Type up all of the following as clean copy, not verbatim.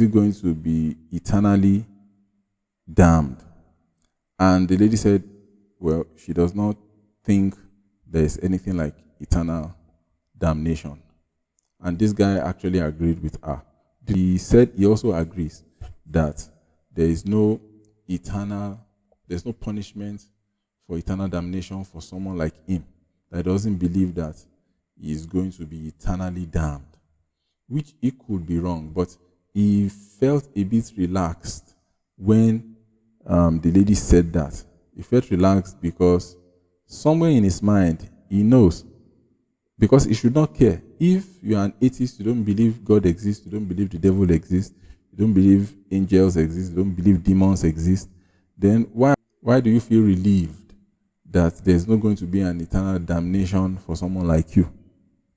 is it going to be eternally damned? And the lady said, well, she does not think there is anything like eternal damnation. And this guy actually agreed with her. He said he also agrees that there's no punishment for eternal damnation for someone like him that doesn't believe that he is going to be eternally damned, which he could be wrong, but he felt a bit relaxed when the lady said that. He felt relaxed because somewhere in his mind, he knows, because he should not care. If you are an atheist, you don't believe God exists, you don't believe the devil exists, you don't believe angels exist, you don't believe demons exist, then why do you feel relieved that there's not going to be an eternal damnation for someone like you?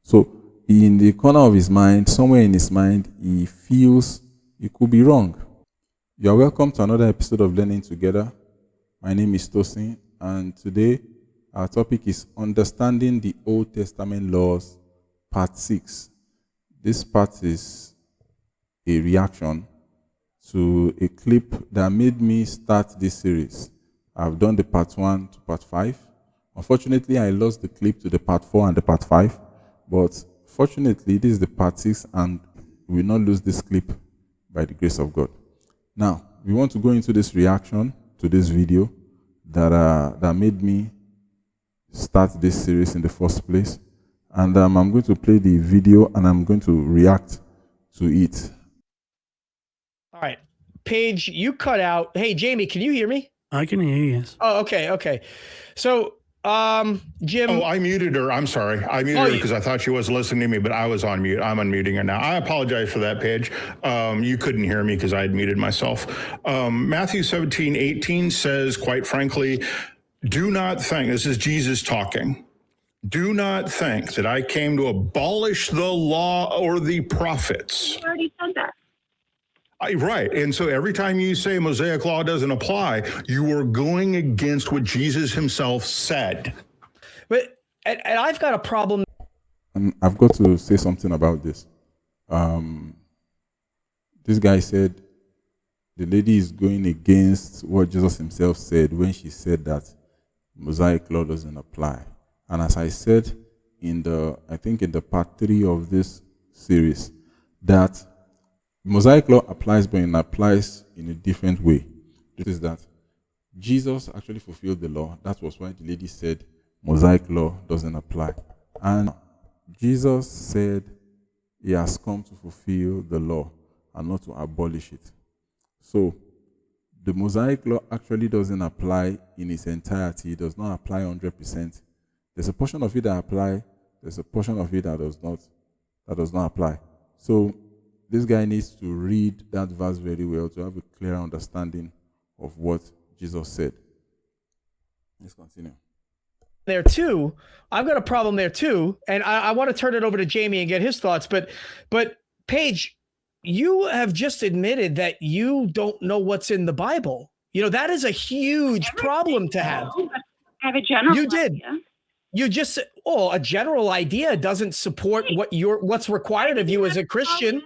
So in the corner of his mind, somewhere in his mind, he feels he could be wrong. You are welcome to another episode of Learning Together. My name is Tosin, and today our topic is Understanding the Old Testament Laws, Part 6. This part is a reaction to a clip that made me start this series. I've done the Part 1 to Part 5. Unfortunately, I lost the clip to the Part 4 and the Part 5, but fortunately, this is the Part 6, and we will not lose this clip by the grace of God. Now, we want to go into this reaction to this video that made me start this series in the first place. And I'm going to play the video and I'm going to react to it. All right. Paige, you cut out. Hey, Jamie, can you hear me? I can hear you, yes. Oh, okay. So, Jim. Oh, I muted her. I'm sorry. I muted her because I thought she wasn't listening to me, but I was on mute. I'm unmuting her now. I apologize for that, Paige. You couldn't hear me because I had muted myself. Matthew 17:18 says, quite frankly, do not think, this is Jesus talking, do not think that I came to abolish the law or the prophets. You already said that. Right. And so every time you say Mosaic law doesn't apply, you are going against what Jesus himself said. But and I've got a problem. I've got to say something about this. This guy said the lady is going against what Jesus himself said when she said that Mosaic law doesn't apply. And as I said in the part 3 of this series, that Mosaic law applies, but it applies in a different way. This is that Jesus actually fulfilled the law. That was why the lady said Mosaic law doesn't apply. And Jesus said he has come to fulfill the law and not to abolish it. So the Mosaic law actually doesn't apply in its entirety. It does not apply 100%. There's a portion of it that applies. There's a portion of it that does not apply. So this guy needs to read that verse very well to have a clear understanding of what Jesus said. Let's continue. There too. I've got a problem there too. And I want to turn it over to Jamie and get his thoughts. But Paige, you have just admitted that you don't know what's in the Bible. You know, that is a huge problem to have. I have a general You did. idea. You just a general idea doesn't support what's required of you as a Christian.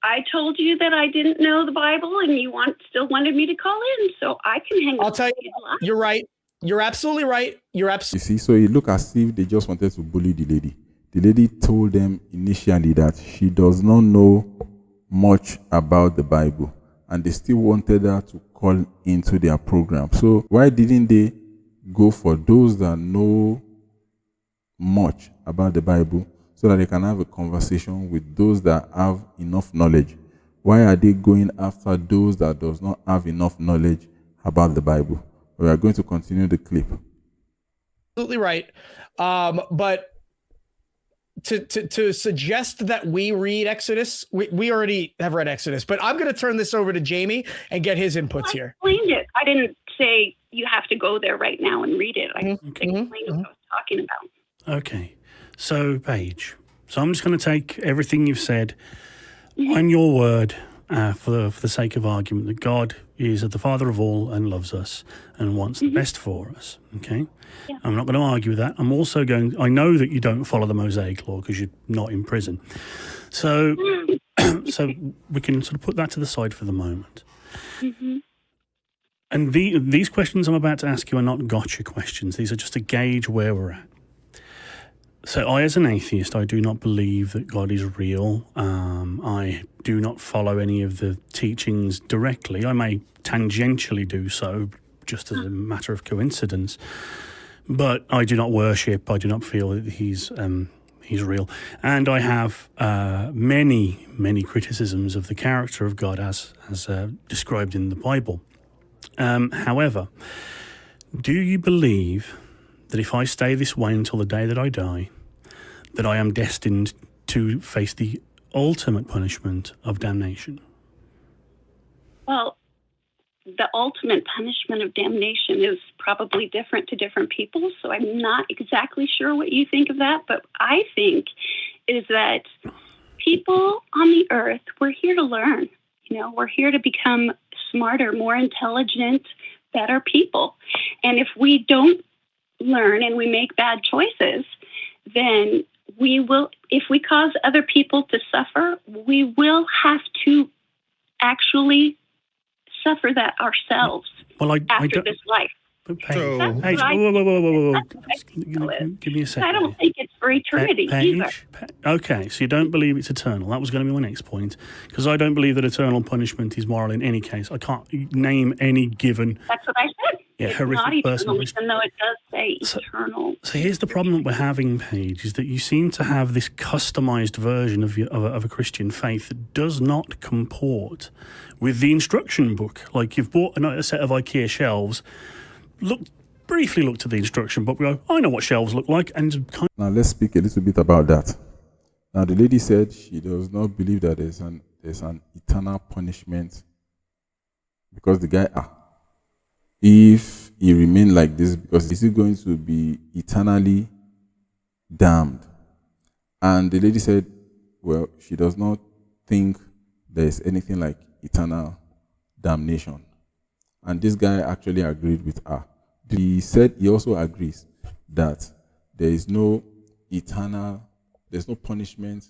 I told you that I didn't know the Bible, and you still wanted me to call in, so I can hang. I'll tell you, you're right. You're absolutely right. You see, so it looked as if they just wanted to bully the lady. The lady told them initially that she does not know much about the Bible, and they still wanted her to call into their program. So why didn't they go for those that know much about the Bible so that they can have a conversation with those that have enough knowledge? Why are they going after those that does not have enough knowledge about the Bible? We are going to continue the clip. Absolutely right. But to suggest that we read Exodus, we already have read Exodus, but I'm going to turn this over to Jamie and get his inputs here. I explained it. I didn't say you have to go there right now and read it. I explained what I was talking about. Okay. So, Paige, I'm just going to take everything you've said on your word for the sake of argument, that God is the Father of all and loves us and wants the best for us, okay? Yeah. I'm not going to argue with that. I'm also I know that you don't follow the Mosaic law because you're not in prison. So So we can sort of put that to the side for the moment. Mm-hmm. And these questions I'm about to ask you are not gotcha questions. These are just to gauge where we're at. So I, as an atheist, I do not believe that God is real. I do not follow any of the teachings directly. I may tangentially do so, just as a matter of coincidence. But I do not worship. I do not feel that he's real. And I have many criticisms of the character of God as described in the Bible. However, do you believe that if I stay this way until the day that I die, that I am destined to face the ultimate punishment of damnation? Well, the ultimate punishment of damnation is probably different to different people, so I'm not exactly sure what you think of that, but I think is that people on the earth, we're here to learn. We're here to become smarter, more intelligent, better people. And if we don't learn and we make bad choices, then we will, if we cause other people to suffer, we will have to actually suffer that ourselves after this life. Paige, whoa. Give me a second. I don't think it's for eternity either. Okay, so you don't believe it's eternal. That was going to be my next point, because I don't believe that eternal punishment is moral in any case. I can't name any given. That's what I said. Yeah, it's horrific not eternal, personal. even though it does say eternal. So here's the problem that we're having, Paige, is that you seem to have this customized version of a Christian faith that does not comport with the instruction book. Like, you've bought a set of IKEA shelves, briefly looked at the instruction book, we go, I know what shelves look like, and now let's speak a little bit about that. Now the lady said she does not believe that there's an eternal punishment, because the guy, if he remained like this, because is he going to be eternally damned? And the lady said, well, she does not think there's anything like eternal damnation. And this guy actually agreed with her. He said he also agrees that there's no punishment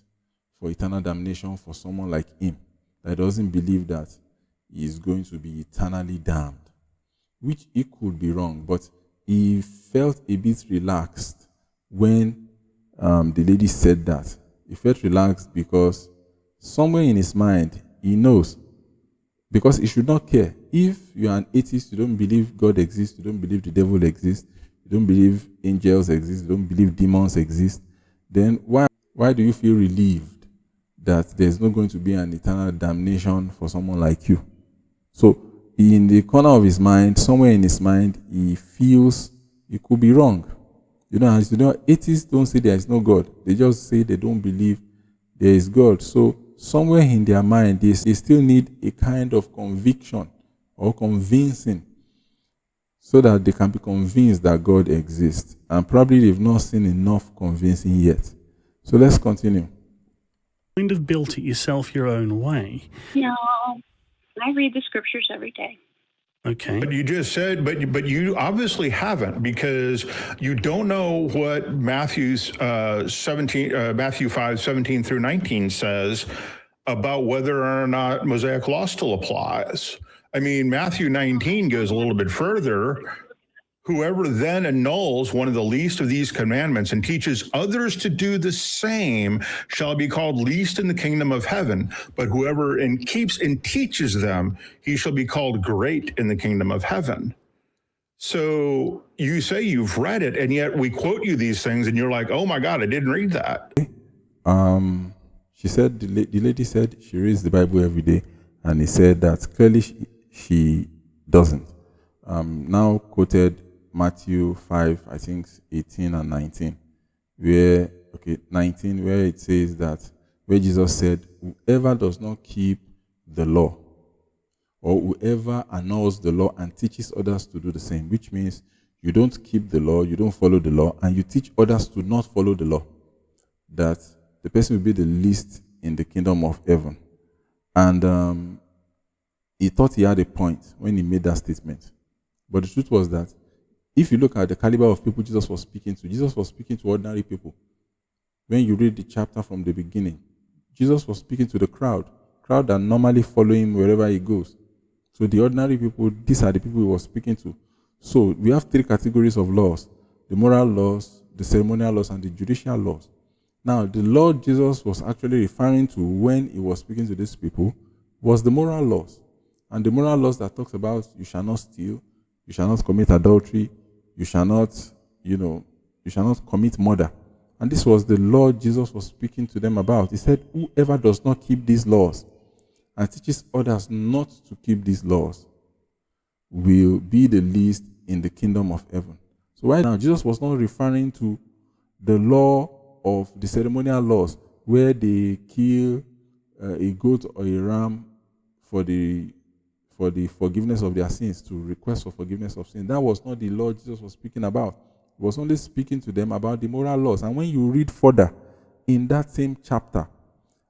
for eternal damnation for someone like him that doesn't believe that he is going to be eternally damned, which he could be wrong, but he felt a bit relaxed when the lady said that. He felt relaxed because somewhere in his mind, he knows, because he should not care. If you are an atheist, you don't believe God exists, you don't believe the devil exists, you don't believe angels exist, you don't believe demons exist, then why do you feel relieved that there's not going to be an eternal damnation for someone like you? So in the corner of his mind, somewhere in his mind, he feels he could be wrong. As you know, atheists don't say there is no God. They just say they don't believe there is God. So somewhere in their mind, they still need a kind of conviction or convincing so that they can be convinced that God exists. And probably they've not seen enough convincing yet. So let's continue. Kind of built it yourself your own way. No, I read the scriptures every day. Okay. But you just said, but you obviously haven't, because you don't know what Matthew 5:17 through 19 says about whether or not Mosaic law still applies. I mean, Matthew 19 goes a little bit further. Whoever then annuls one of the least of these commandments and teaches others to do the same shall be called least in the kingdom of heaven. But whoever keeps and teaches them, he shall be called great in the kingdom of heaven. So you say you've read it, and yet we quote you these things, and you're like, oh my God, I didn't read that. She said, the lady said she reads the Bible every day, and he said that clearly she doesn't. Now quoted Matthew 5, I think 18 and 19, where 19, where it says that, where Jesus said, whoever does not keep the law, or whoever annuls the law and teaches others to do the same, which means you don't keep the law, you don't follow the law, and you teach others to not follow the law, that the person will be the least in the kingdom of heaven. And he thought he had a point when he made that statement. But the truth was that if you look at the caliber of people Jesus was speaking to ordinary people. When you read the chapter from the beginning, Jesus was speaking to the crowd that normally follow him wherever he goes. So the ordinary people, these are the people he was speaking to. So we have three categories of laws: the moral laws, the ceremonial laws, and the judicial laws. Now, the law Jesus was actually referring to when he was speaking to these people was the moral laws. And the moral laws that talks about you shall not steal, you shall not commit adultery, you shall not, you shall not commit murder. And this was the law Jesus was speaking to them about. He said, whoever does not keep these laws and teaches others not to keep these laws will be the least in the kingdom of heaven. So right now, Jesus was not referring to the law of the ceremonial laws where they kill a goat or a ram for the forgiveness of their sins, to request for forgiveness of sin. That was not the law Jesus was speaking about. He was only speaking to them about the moral laws. And when you read further in that same chapter,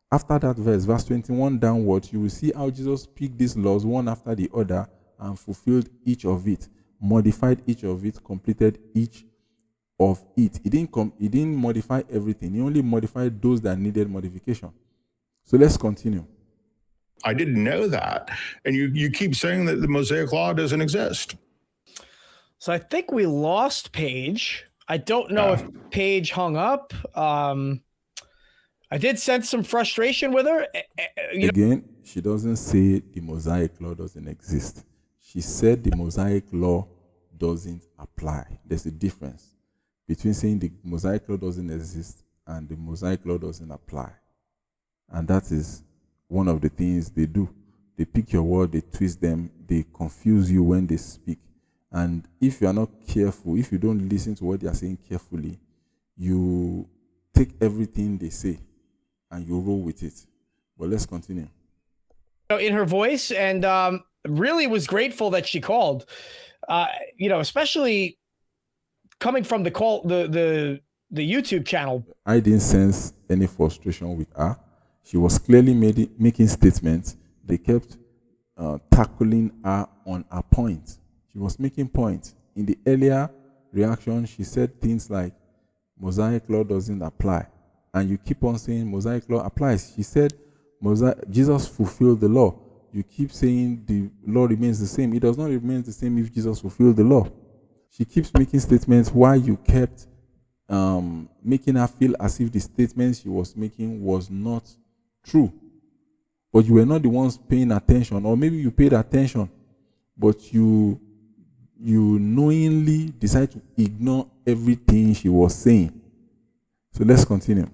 after that verse 21 downwards, you will see how Jesus picked these laws one after the other and fulfilled each of it, modified each of it, completed each of it. He didn't modify everything. He only modified those that needed modification. So let's continue. I didn't know that. And you keep saying that the Mosaic law doesn't exist. So I think we lost Paige. I don't know if Paige hung up. I did sense some frustration with her. Again, she doesn't say the Mosaic law doesn't exist. She said the Mosaic law doesn't apply. There's a difference between saying the Mosaic law doesn't exist and the Mosaic law doesn't apply. And that is one of the things they do. They pick your word, they twist them, they confuse you when they speak. And if you are not careful, if you don't listen to what they are saying carefully, you take everything they say and you roll with it. But let's continue. In her voice, and really was grateful that she called. Especially coming from the YouTube channel. I didn't sense any frustration with her. She was clearly making statements. They kept tackling her on her point. She was making points. In the earlier reaction, she said things like, Mosaic law doesn't apply. And you keep on saying Mosaic law applies. She said, Jesus fulfilled the law. You keep saying the law remains the same. It does not remain the same if Jesus fulfilled the law. She keeps making statements while you kept making her feel as if the statements she was making was not true. But you were not the ones paying attention, or maybe you paid attention, but you knowingly decide to ignore everything she was saying. So let's continue.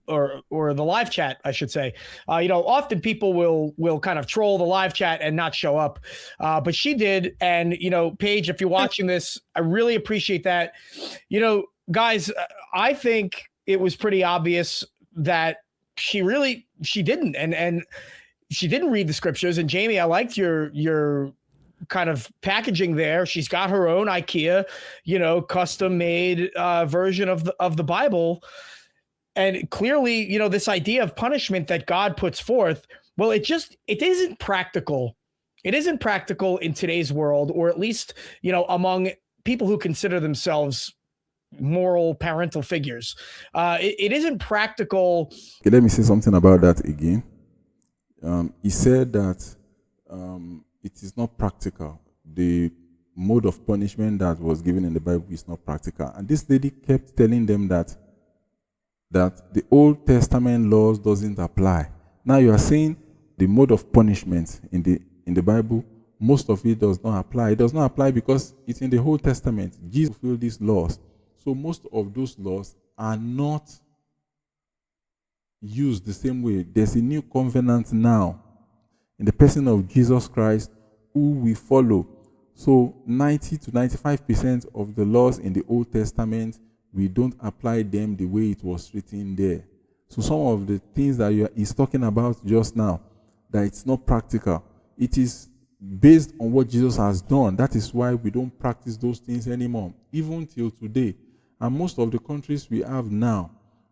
Or the live chat, I should say. Often people will kind of troll the live chat and not show up. But she did. And, Paige, if you're watching this, I really appreciate that. Guys, I think it was pretty obvious that she didn't. And she didn't read the scriptures. And Jamie, I liked your kind of packaging there. She's got her own IKEA, custom made version of the Bible. And clearly, this idea of punishment that God puts forth, well, it isn't practical. It isn't practical in today's world, or at least, among people who consider themselves moral parental figures. It isn't practical. Okay, let me say something about that again. He said that it is not practical. The mode of punishment that was given in the Bible is not practical. And this lady kept telling them that the Old Testament laws doesn't apply. Now you are saying the mode of punishment in the Bible, most of it does not apply. It does not apply because it's in the Old Testament. Jesus fulfilled these laws. So most of those laws are not used the same way. There's a new covenant now in the person of Jesus Christ who we follow. So 90 to 95% of the laws in the Old Testament, we don't apply them the way it was written there. So some of the things that he's talking about just now, that it's not practical, it is based on what Jesus has done. That is why we don't practice those things anymore, even till today. And most of the countries we have now,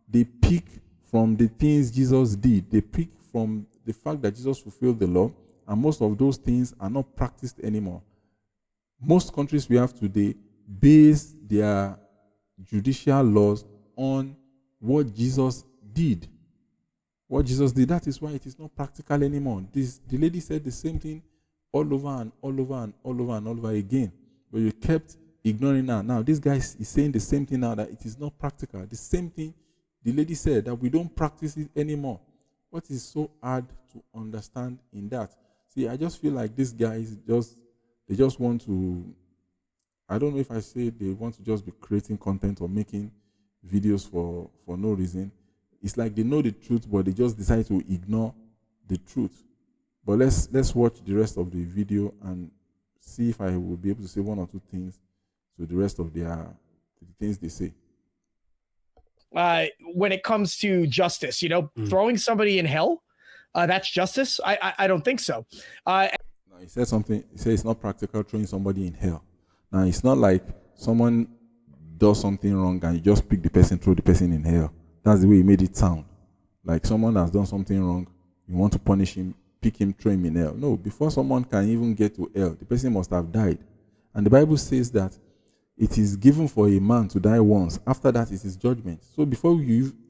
they pick from the things Jesus did. They pick from the fact that Jesus fulfilled the law, and most of those things are not practiced anymore. Most countries we have today base their judicial laws on what Jesus did. what Jesus did. That is why it is not practical anymore. The lady said the same thing all over and all over and all over and all over again. But you kept ignoring her. Now, this guy is saying the same thing now, that it is not practical. The same thing the lady said, that we don't practice it anymore. What is so hard to understand in that? See, I just feel like these guys they just want to, I don't know if I say they want to just be creating content or making videos for no reason. It's like they know the truth, but they just decide to ignore the truth. But let's watch the rest of the video and see if I will be able to say one or two things to the rest of the things they say. When it comes to justice, throwing somebody in hell, that's justice? I don't think so. Now, he said something. He said it's not practical throwing somebody in hell. Now, it's not like someone does something wrong and you just pick the person, throw the person in hell. That's the way he made it sound. Like someone has done something wrong, you want to punish him, pick him, throw him in hell. No, before someone can even get to hell, the person must have died. And the Bible says that it is given for a man to die once. After that, it is judgment. So before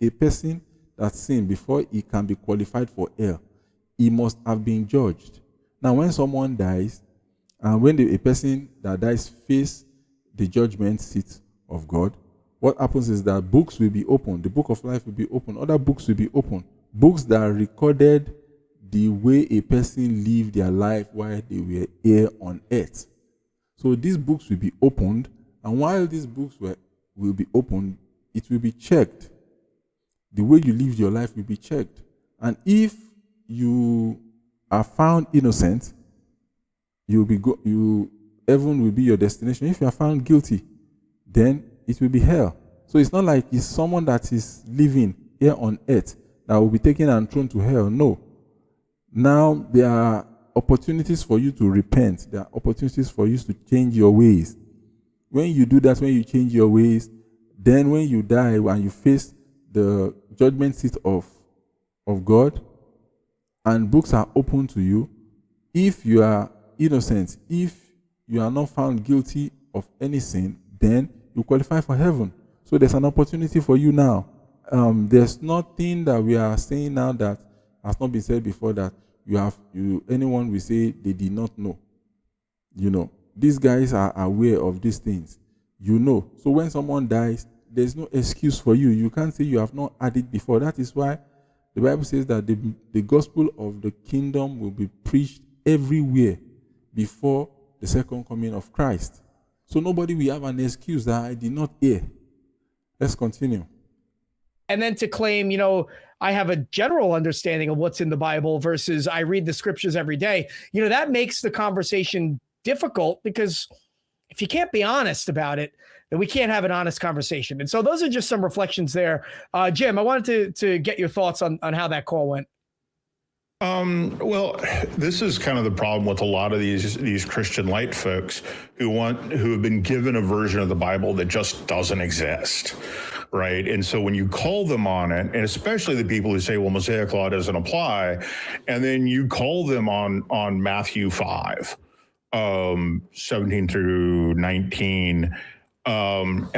a person that sinned, before he can be qualified for hell, he must have been judged. Now, when someone dies, and when a person that dies face the judgment seat of God, what happens is that books will be opened. The book of life will be opened. Other books will be opened. Books that recorded the way a person lived their life while they were here on earth. So these books will be opened, and while these books will be opened, it will be checked. The way you lived your life will be checked. And if you are found innocent, heaven will be your destination. If you are found guilty, then it will be hell. So it's not like it's someone that is living here on earth that will be taken and thrown to hell. No. Now there are opportunities for you to repent. There are opportunities for you to change your ways. When you do that, when you change your ways, then when you die and you face the judgment seat of God, and books are open to you, if you are innocent, if you are not found guilty of any sin, then you qualify for heaven. So there's an opportunity for you now. There's nothing that we are saying now that has not been said before that anyone will say they did not know. These guys are aware of these things. So when someone dies, there's no excuse for you. You can't say you have not had it before. That is why the Bible says that the gospel of the kingdom will be preached everywhere before the second coming of Christ. So nobody will have an excuse that I did not hear. Let's continue. And then to claim, I have a general understanding of what's in the Bible versus I read the scriptures every day, that makes the conversation difficult, because if you can't be honest about it, then we can't have an honest conversation. And so those are just some reflections there. Jim, I wanted to get your thoughts on how that call went. Well, this is kind of the problem with a lot of these Christian light folks who have been given a version of the Bible that just doesn't exist, right? And so when you call them on it, and especially the people who say, well, Mosaic law doesn't apply, and then you call them on Matthew 5, 17 through 19, and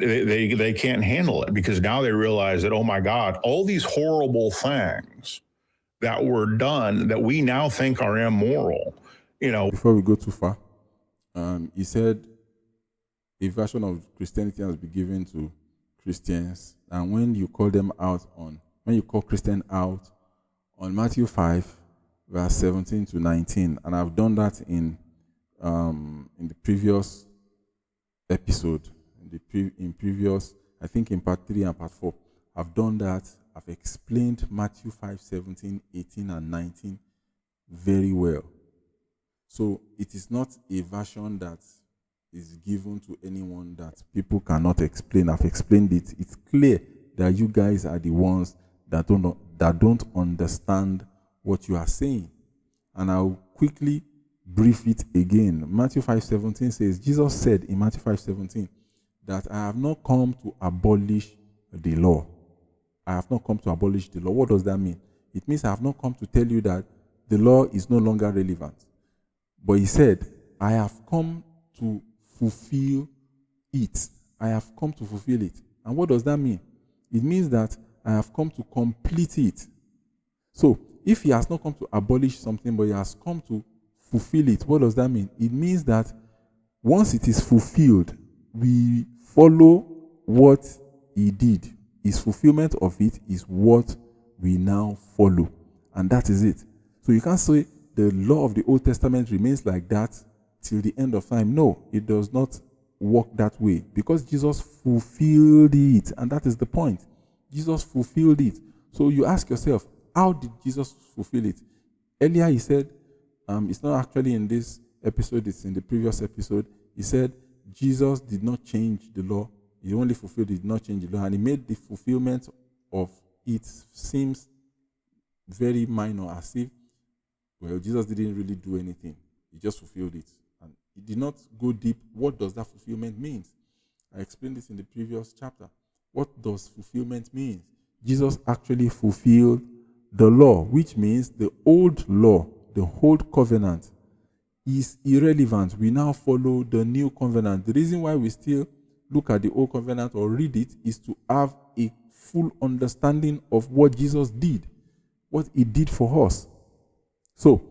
they can't handle it, because now they realize that, oh my God, all these horrible things that were done that we now think are immoral, Before we go too far, he said a version of Christianity has been given to Christians, and when you call Christian out on Matthew 5, verse 17 to 19, and I've done that in the previous episode, in previous, I think in part 3 and part 4, I've done that. I've explained Matthew 5, 17, 18, and 19 very well. So it is not a version that is given to anyone that people cannot explain. I've explained it. It's clear that you guys are the ones that don't understand what you are saying. And I'll quickly brief it again. Matthew 5:17 says, Jesus said in Matthew 5:17 that I have not come to abolish the law. I have not come to abolish the law. What does that mean? It means I have not come to tell you that the law is no longer relevant. But he said, I have come to fulfill it. I have come to fulfill it. And what does that mean? It means that I have come to complete it. So, if he has not come to abolish something, but he has come to fulfill it, what does that mean? It means that once it is fulfilled, we follow what he did. His fulfillment of it is what we now follow. And that is it. So you can't say the law of the Old Testament remains like that till the end of time. No, it does not work that way, because Jesus fulfilled it. And that is the point. Jesus fulfilled it. So you ask yourself, how did Jesus fulfill it? Earlier he said, it's not actually in this episode, it's in the previous episode. He said Jesus did not change the law. He only fulfilled it, did not change the law. And he made the fulfillment of it seems very minor, as if, well, Jesus didn't really do anything. He just fulfilled it. And he did not go deep. What does that fulfillment mean? I explained this in the previous chapter. What does fulfillment mean? Jesus actually fulfilled the law, which means the old law, the old covenant, is irrelevant. We now follow the new covenant. The reason why we still look at the old covenant or read it is to have a full understanding of what Jesus did, what he did for us. So,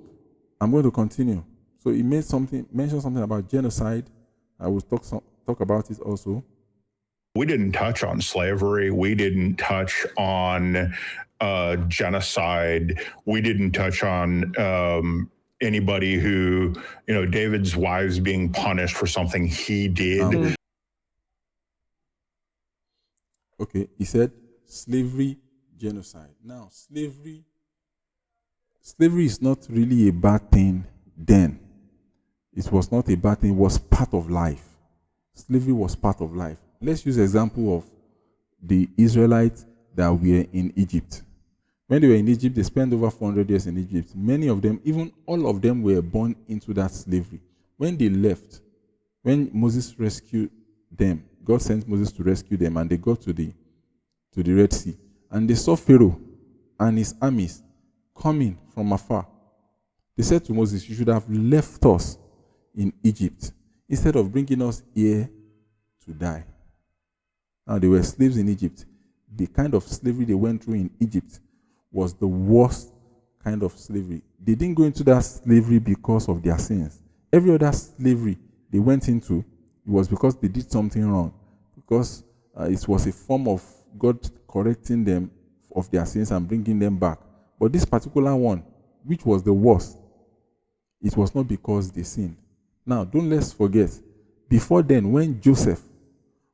I'm going to continue. So he mentioned something about genocide. I will talk about it also. We didn't touch on slavery. We didn't touch on genocide. We didn't touch on anybody who, David's wives being punished for something he did. Okay, he said slavery, genocide. Now, slavery is not really a bad thing then. It was not a bad thing. It was part of life. Slavery was part of life. Let's use the example of the Israelites that were in Egypt. When they were in Egypt, they spent over 400 years in Egypt. Many of them, even all of them, were born into that slavery. When they left, when Moses rescued them, God sent Moses to rescue them, and they got to the Red Sea. And they saw Pharaoh and his armies coming from afar. They said to Moses, you should have left us in Egypt instead of bringing us here to die. Now, they were slaves in Egypt. The kind of slavery they went through in Egypt was the worst kind of slavery. They didn't go into that slavery because of their sins. Every other slavery they went into, it was because they did something wrong, because it was a form of God correcting them of their sins and bringing them back. But this particular one, which was the worst, it was not because they sinned. Now, don't let's forget, before then, when Joseph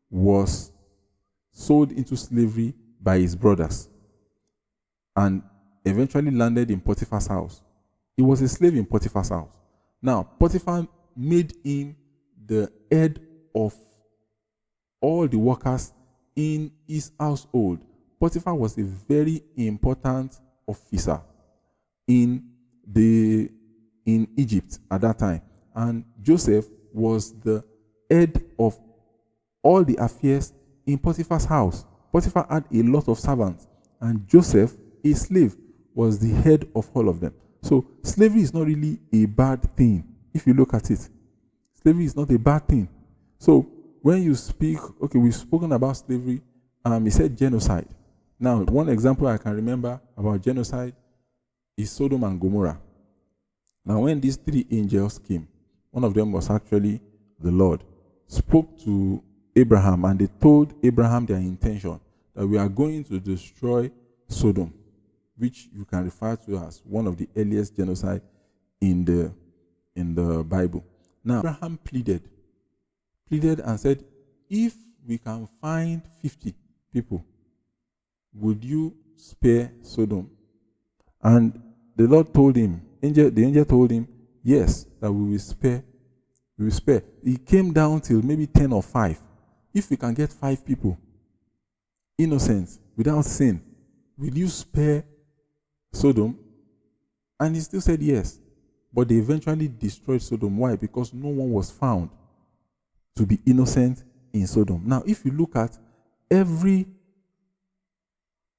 was sold into slavery by his brothers and eventually landed in Potiphar's house, he was a slave in Potiphar's house. Now, Potiphar made him the head of all the workers in his household. Potiphar was a very important officer in Egypt at that time. And Joseph was the head of all the affairs in Potiphar's house. Potiphar had a lot of servants, and Joseph, a slave, was the head of all of them. So slavery is not really a bad thing if you look at it. Slavery is not a bad thing. So when you speak, okay, we've spoken about slavery. He said genocide. Now, one example I can remember about genocide is Sodom and Gomorrah. Now, when these three angels came, one of them was actually the Lord, spoke to Abraham, and they told Abraham their intention, that we are going to destroy Sodom, which you can refer to as one of the earliest genocide in the Bible. Now, Abraham pleaded and said, if we can find 50 people, would you spare Sodom? And the Lord told him, the angel told him, yes, that we will spare. We will spare. It came down till maybe 10 or 5. If we can get 5 people, innocent, without sin, will you spare Sodom? And he still said yes. But they eventually destroyed Sodom. Why? Because no one was found to be innocent in Sodom. Now, if you look at every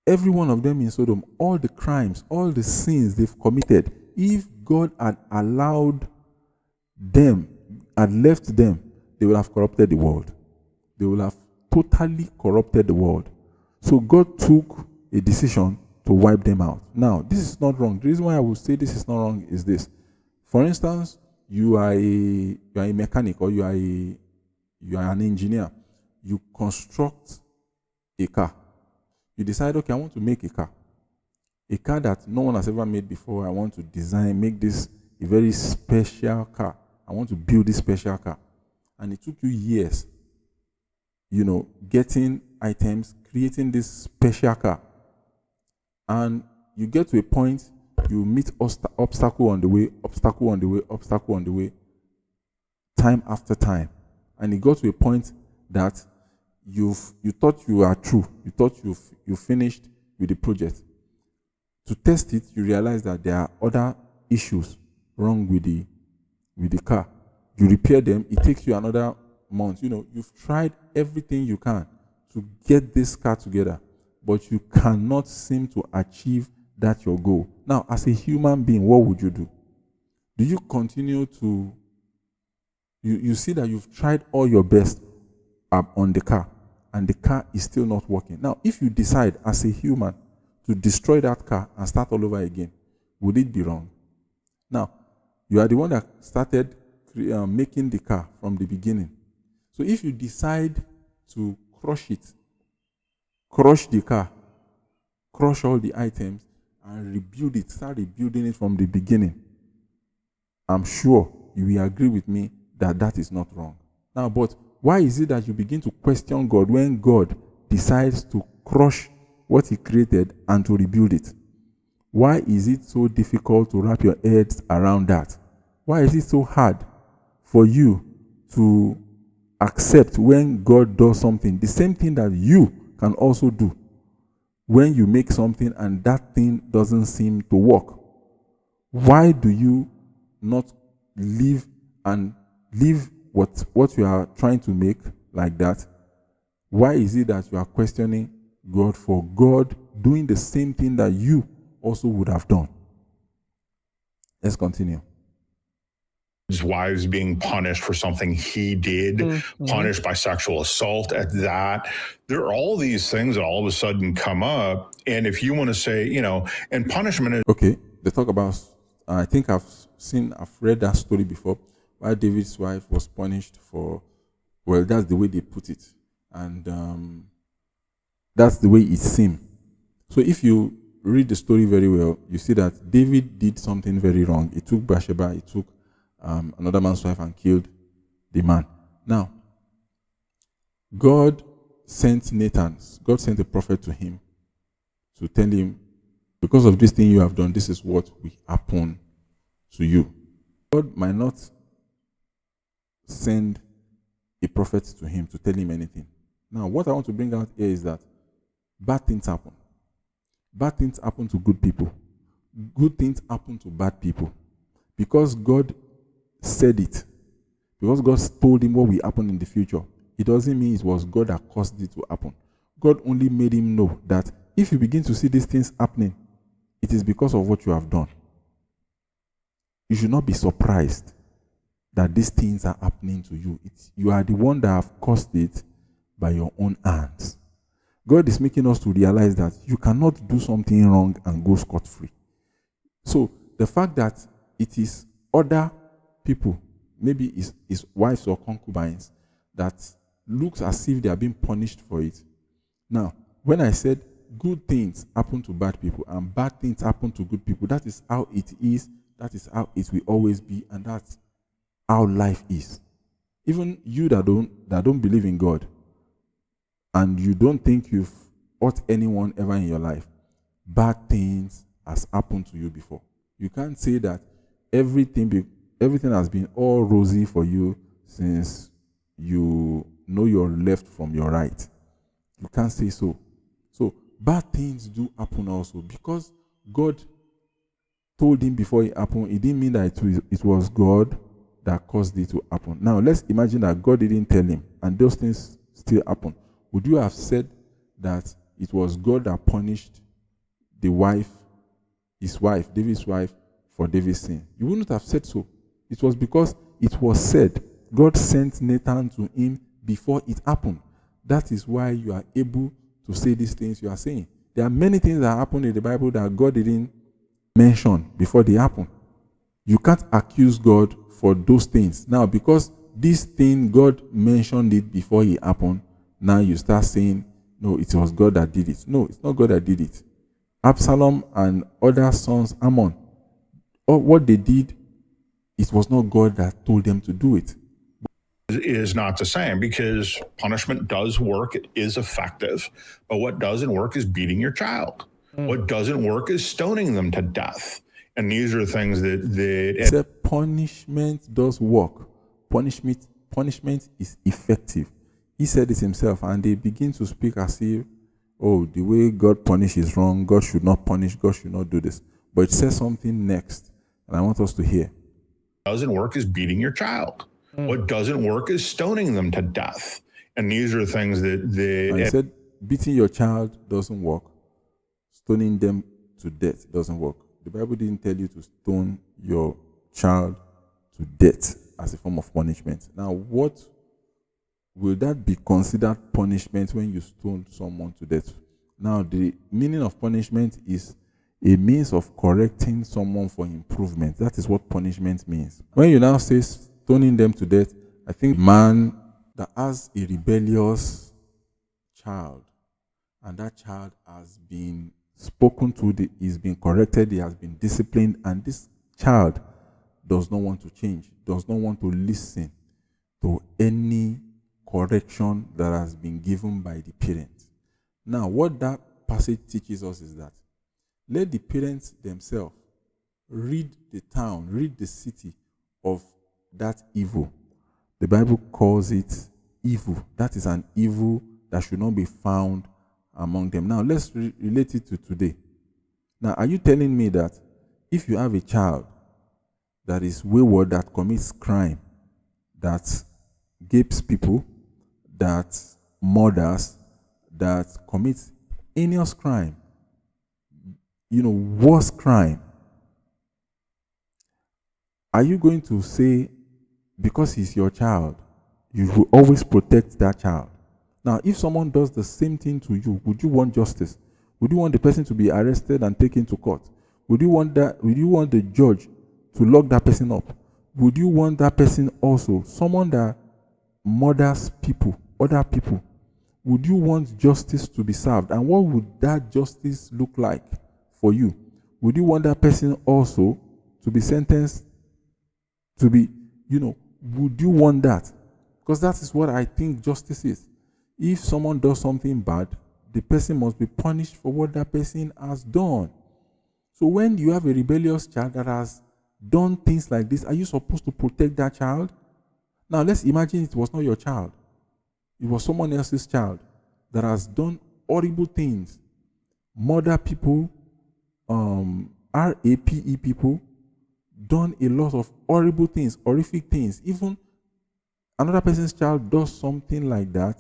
one of them in Sodom, all the crimes, all the sins they've committed, if God had allowed them, had left them, they would have corrupted the world. They would have totally corrupted the world. So God took a decision to wipe them out. Now, this is not wrong. The reason why I would say this is not wrong is this. For instance, you are a mechanic, or you are an engineer. You construct a car. You decide, okay, I want to make a car that no one has ever made before. I want to make this a very special car. I want to build this special car. And it took you years, getting items, creating this special car. And you get to a point, you meet obstacle on the way, time after time. And it got to a point that you thought you are through. You thought you finished with the project. To test it, you realize that there are other issues wrong with the car. You repair them, it takes you another month. You've tried everything you can to get this car together, but you cannot seem to achieve that your goal. Now, as a human being, what would you do? Do you continue to... You see that you've tried all your best on the car, and the car is still not working. Now, if you decide as a human to destroy that car and start all over again, would it be wrong? Now, you are the one that started making the car from the beginning. So if you decide to crush the car, crush all the items, and rebuild it, start rebuilding it from the beginning, I'm sure you will agree with me that is not wrong. Now, but why is it that you begin to question God when God decides to crush what He created and to rebuild it? Why is it so difficult to wrap your heads around that? Why is it so hard for you to accept when God does something, the same thing that you can also do when you make something and that thing doesn't seem to work? Why do you not live what you are trying to make like that? Why is it that you are questioning God for God doing the same thing that you also would have done? Let's continue. His wives being punished for something he did, punished by sexual assault at that. There are all these things that all of a sudden come up. And if you want to say, and punishment is... Okay, they talk about, I think I've read that story before, why David's wife was punished for, well, that's the way they put it. And that's the way it seemed. So if you read the story very well, you see that David did something very wrong. He took Bathsheba, he took another man's wife and killed the man. Now, God sent a prophet to him to tell him, because of this thing you have done, this is what will happen to you. God might not send a prophet to him to tell him anything. Now, what I want to bring out here is that bad things happen. Bad things happen to good people. Good things happen to bad people. Because God said it, because God told him what will happen in the future, it doesn't mean it was God that caused it to happen. God only made him know that if you begin to see these things happening, it is because of what you have done. You should not be surprised that these things are happening to you. You are the one that have caused it by your own hands. God is making us to realize that you cannot do something wrong and go scot-free. So the fact that it is other people, maybe his wives or concubines, that looks as if they are being punished for it. Now, when I said good things happen to bad people and bad things happen to good people, that is how it is, that is how it will always be, and that's how life is. Even you that don't believe in God, and you don't think you've hurt anyone ever in your life, bad things has happened to you before. You can't say that everything has been all rosy for you since you know your left from your right. You can't say so. So bad things do happen also. Because God told him before it happened, it didn't mean that it was God that caused it to happen. Now let's imagine that God didn't tell him and those things still happen. Would you have said that it was God that punished his wife, David's wife, for David's sin? You wouldn't have said so. It was because it was said. God sent Nathan to him before it happened. That is why you are able to say these things you are saying. There are many things that happen in the Bible that God didn't mention before they happen. You can't accuse God for those things. Now, because this thing, God mentioned it before it happened, now you start saying, no, it was God that did it. No, it's not God that did it. Absalom and other sons, Ammon, what they did, it was not God that told them to do it. Is not the same, because punishment does work, it is effective, but what doesn't work is beating your child. What doesn't work is stoning them to death. And these are things that Except punishment does work. Punishment is effective. He said it himself, and they begin to speak as if, oh, the way God punishes is wrong, God should not punish, God should not do this. But it says something next, and I want us to hear. Doesn't work is beating your child. What doesn't work is stoning them to death. And these are things And he said, beating your child doesn't work. Stoning them to death doesn't work. The Bible didn't tell you to stone your child to death as a form of punishment. Now, what will that be considered punishment when you stone someone to death? Now, the meaning of punishment is a means of correcting someone for improvement. That is what punishment means. When you now say stoning them to death, I think man that has a rebellious child, and that child has been spoken to, he's been corrected, he has been disciplined, and this child does not want to change, does not want to listen to any correction that has been given by the parents. Now, what that passage teaches us is that let the parents themselves rid the town, rid the city of that evil. The Bible calls it evil. That is an evil that should not be found among them. Now, let's relate it to today. Now, are you telling me that if you have a child that is wayward, that commits crime, that gapes people, that murders, that commits heinous crime, worse crime, are you going to say, because he's your child, you will always protect that child? Now, if someone does the same thing to you, would you want justice? Would you want the person to be arrested and taken to court? Would you want the judge to lock that person up? Would you want that person also, someone that murders people, other people, would you want justice to be served? And what would that justice look like for you? Would you want that person also to be sentenced to be, would you want that? Because that is what I think justice is. If someone does something bad, the person must be punished for what that person has done. So when you have a rebellious child that has done things like this, are you supposed to protect that child? Now let's imagine it was not your child. It was someone else's child that has done horrible things, murder people, RAPE people, done a lot of horrible things, horrific things. Even another person's child does something like that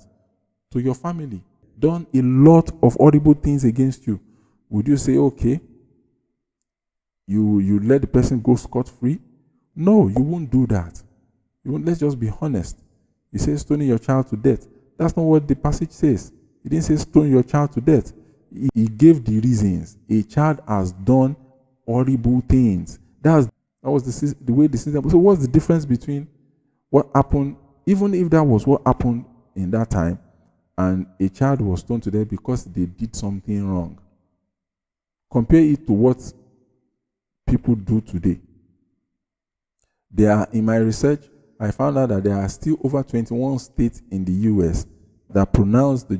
to your family, done a lot of horrible things against you. Would you say, okay, you let the person go scot-free? No, you won't do that. Let's just be honest. You say stoning your child to death. That's not what the passage says. It didn't say stone your child to death. He gave the reasons. A child has done horrible things. That was the way the system. So what's the difference between what happened, even if that was what happened in that time, and a child was stoned to death because they did something wrong? Compare it to what people do today. In my research, I found out that there are still over 21 states in the US that pronounce the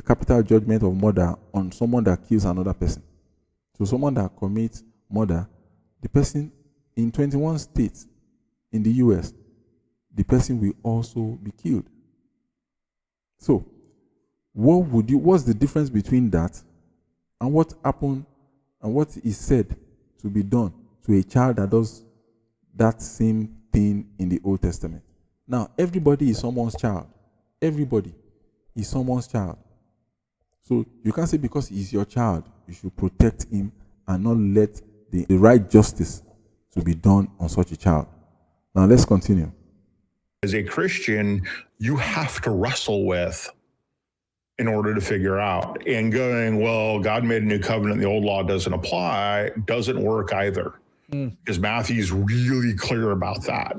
capital judgment of murder on someone that kills another person. So someone that commits murder, the person in 21 states in the US, the person will also be killed. So, what's the difference between that and what happened and what is said to be done to a child that does that same thing in the Old Testament? Now, everybody is someone's child. Everybody is someone's child. So you can't say because he's your child, you should protect him and not let the right justice to be done on such a child. Now let's continue. As a Christian, you have to wrestle with in order to figure out. And going, well, God made a new covenant, the old law doesn't apply, doesn't work either. Because Matthew's really clear about that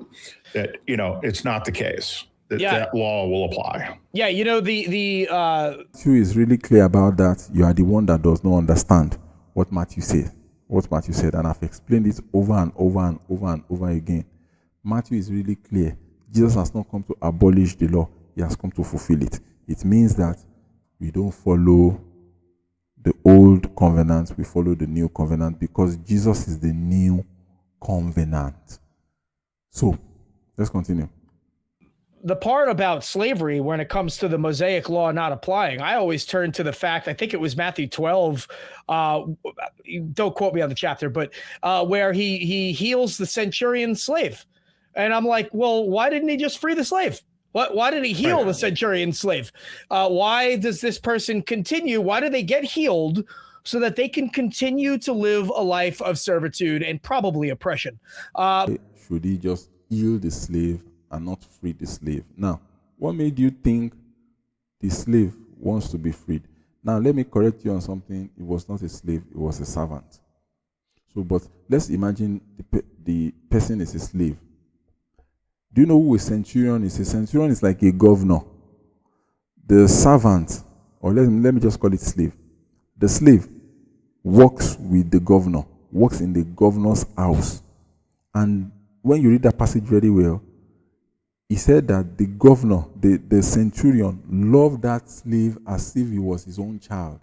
it's not the case. That law will apply. Yeah, the Matthew is really clear about that. You are the one that does not understand what Matthew said. And I've explained it over and over and over and over again. Matthew is really clear. Jesus has not come to abolish the law. He has come to fulfill it. It means that we don't follow the old covenant, we follow the new covenant because Jesus is the new covenant. So, let's continue. The part about slavery when it comes to the Mosaic law not applying, I always turn to the fact, I think it was Matthew 12, don't quote me on the chapter, but where he heals the centurion's slave. And I'm like, well, why didn't he just free the slave? Why did he heal the centurion's slave? Why does this person continue? Why do they get healed so that they can continue to live a life of servitude and probably oppression? Should he just heal the slave and not free the slave? Now, what made you think the slave wants to be freed? Now, let me correct you on something. It was not a slave, it was a servant. So, but let's imagine the person is a slave. Do you know who a centurion is? A centurion is like a governor. The servant, or let me just call it slave. The slave works with the governor, works in the governor's house. And when you read that passage very well, he said that the governor, the centurion, loved that slave as if he was his own child.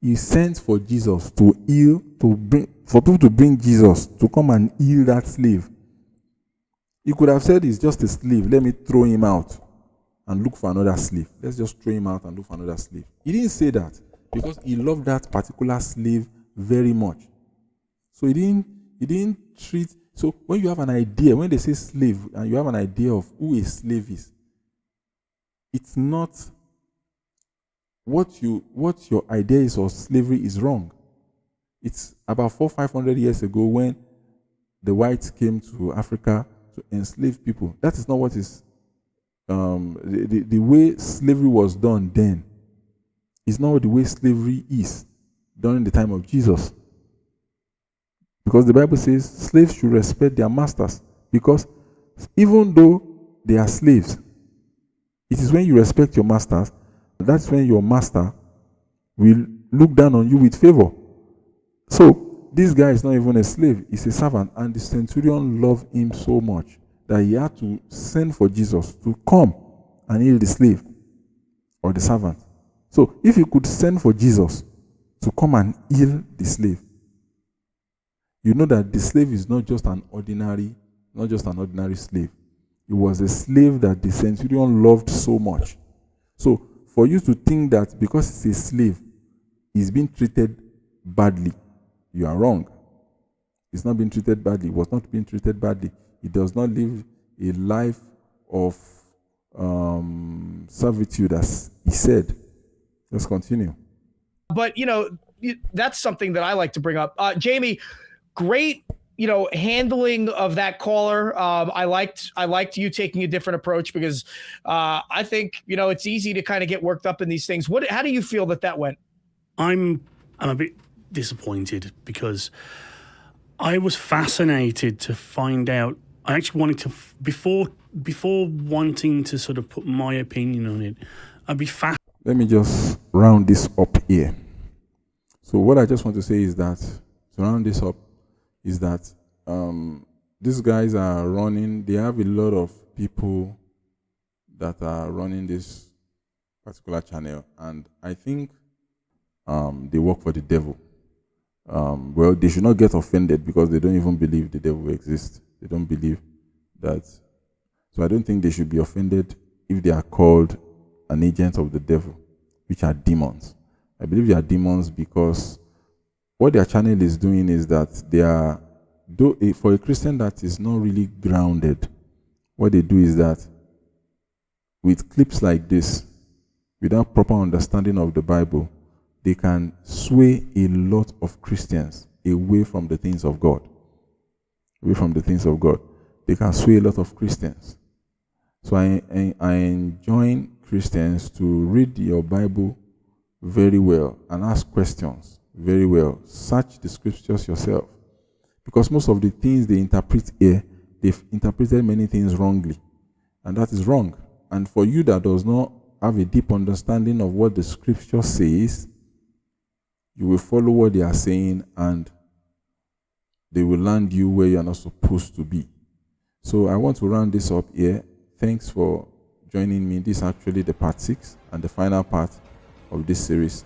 He sent for Jesus for people to bring Jesus to come and heal that slave. He could have said, he's just a slave, let me throw him out and look for another slave. Let's just throw him out and look for another slave. He didn't say that because he loved that particular slave very much. So he didn't treat. So when you have an idea, when they say slave, and you have an idea of who a slave is, it's not what your idea is of slavery is wrong. It's about 400-500 years ago when the whites came to Africa to enslave people. That is not what is the way slavery was done then. Is not the way slavery is during the time of Jesus. Because the Bible says slaves should respect their masters. Because even though they are slaves, it is when you respect your masters, that's when your master will look down on you with favor. So, this guy is not even a slave, he's a servant. And the centurion loved him so much that he had to send for Jesus to come and heal the slave or the servant. So, if he could send for Jesus to come and heal the slave, you know that the slave is not just an ordinary slave. It was a slave that the centurion loved so much. So, for you to think that because it's a slave, he's being treated badly, you are wrong. He's not being treated badly. He was not being treated badly. He does not live a life of servitude, as he said. Let's continue. But, that's something that I like to bring up. Jamie, great, handling of that caller. I liked you taking a different approach because I think, it's easy to kind of get worked up in these things. How do you feel that went? I'm a bit disappointed because I was fascinated to find out. I actually wanted to, before wanting to sort of put my opinion on it, I'd be fascinated. Let me just round this up here. So what I just want to say is that, to round this up, is that these guys are running, they have a lot of people that are running this particular channel, and I think they work for the devil. Well, they should not get offended because they don't even believe the devil exists. They don't believe that. So I don't think they should be offended if they are called an agent of the devil, which are demons. I believe they are demons because what their channel is doing is that they are, for a Christian that is not really grounded, what they do is that with clips like this, without proper understanding of the Bible, they can sway a lot of Christians away from the things of God. Away from the things of God. They can sway a lot of Christians. So I enjoin Christians to read your Bible very well and ask questions very well. Search the scriptures yourself. Because most of the things they interpret here, they've interpreted many things wrongly. And that is wrong. And for you that does not have a deep understanding of what the scripture says, you will follow what they are saying and they will land you where you are not supposed to be. So I want to round this up here. Thanks for joining me. This is actually the part 6 and the final part of this series.